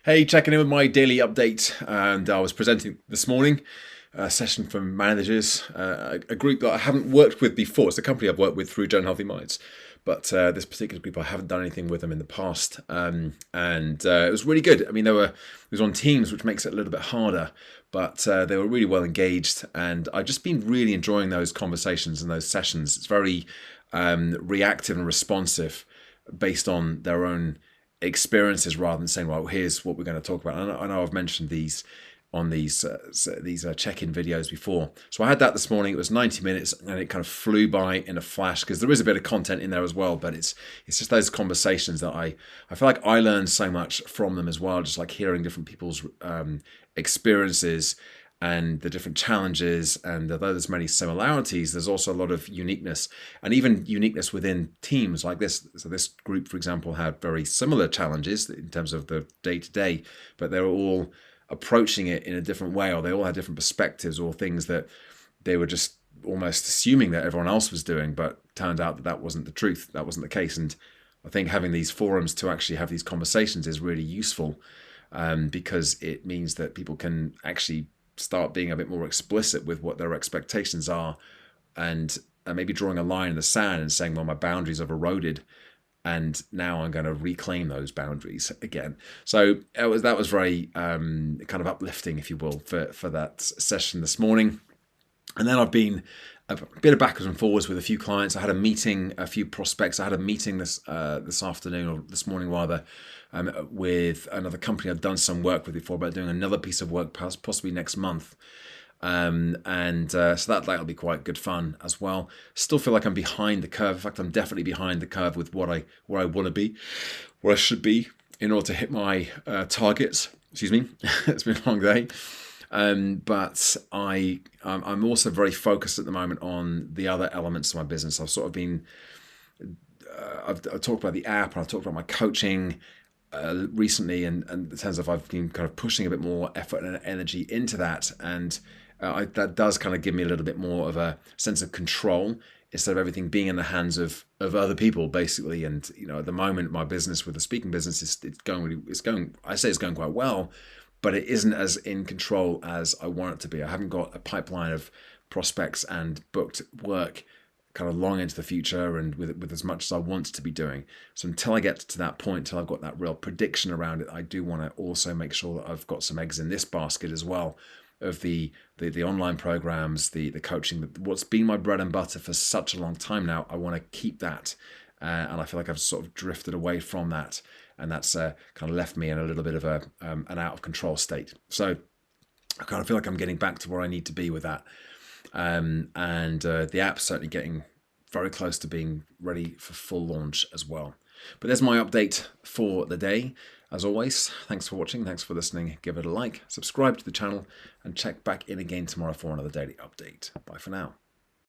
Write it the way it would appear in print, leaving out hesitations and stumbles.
Hey, checking in with my daily update, and I was presenting this morning a session from managers, a group that I haven't worked with before. It's a company I've worked with through Gen Healthy Minds, but this particular group I haven't done anything with them in the past, and it was really good. I mean, it was on Teams, which makes it a little bit harder, but they were really well engaged, and I've just been really enjoying those conversations and those sessions. It's very reactive and responsive, based on their own experiences rather than saying, well, here's what we're going to talk about. I know I've mentioned these on these check-in videos before. So I had that this morning. It was 90 minutes and it kind of flew by in a flash, because there is a bit of content in there as well, but it's just those conversations that I feel like I learned so much from them as well, just like hearing different people's experiences and the different challenges. And although there's many similarities, there's also a lot of uniqueness, and even uniqueness within teams like this. So this group, for example, had very similar challenges in terms of the day-to-day, but they were all approaching it in a different way, or they all had different perspectives, or things that they were just almost assuming that everyone else was doing, but turned out that that wasn't the truth. That wasn't the case. And I think having these forums to actually have these conversations is really useful, because it means that people can actually start being a bit more explicit with what their expectations are, and maybe drawing a line in the sand and saying, well, my boundaries have eroded, and now I'm going to reclaim those boundaries again. So that was very kind of uplifting, if you will, for that session this morning. And then I've been a bit of backwards and forwards with a few clients. I had a meeting, a few prospects. I had a meeting this afternoon, or this morning rather, with another company I've done some work with before, about doing another piece of work possibly next month. So that'll be quite good fun as well. Still feel like I'm behind the curve. In fact, I'm definitely behind the curve with where I want to be, where I should be in order to hit my targets. Excuse me, it's been a long day. But I'm also very focused at the moment on the other elements of my business. I've sort of been, I've talked about the app, and I've talked about my coaching recently, and in terms of I've been kind of pushing a bit more effort and energy into that, and that does kind of give me a little bit more of a sense of control, instead of everything being in the hands of other people, basically. And at the moment, my business with the speaking business it's going quite well, but it isn't as in control as I want it to be. I haven't got a pipeline of prospects and booked work kind of long into the future, and with as much as I want to be doing. So until I get to that point, until I've got that real prediction around it, I do want to also make sure that I've got some eggs in this basket as well, of the online programs, the coaching, what's been my bread and butter for such a long time now. I want to keep that, and I feel like I've sort of drifted away from that, and that's kind of left me in a little bit of an out of control state. So I kind of feel like I'm getting back to where I need to be with that. The app's certainly getting very close to being ready for full launch as well. But there's my update for the day. As always, thanks for watching, thanks for listening. Give it a like, subscribe to the channel, and check back in again tomorrow for another daily update. Bye for now.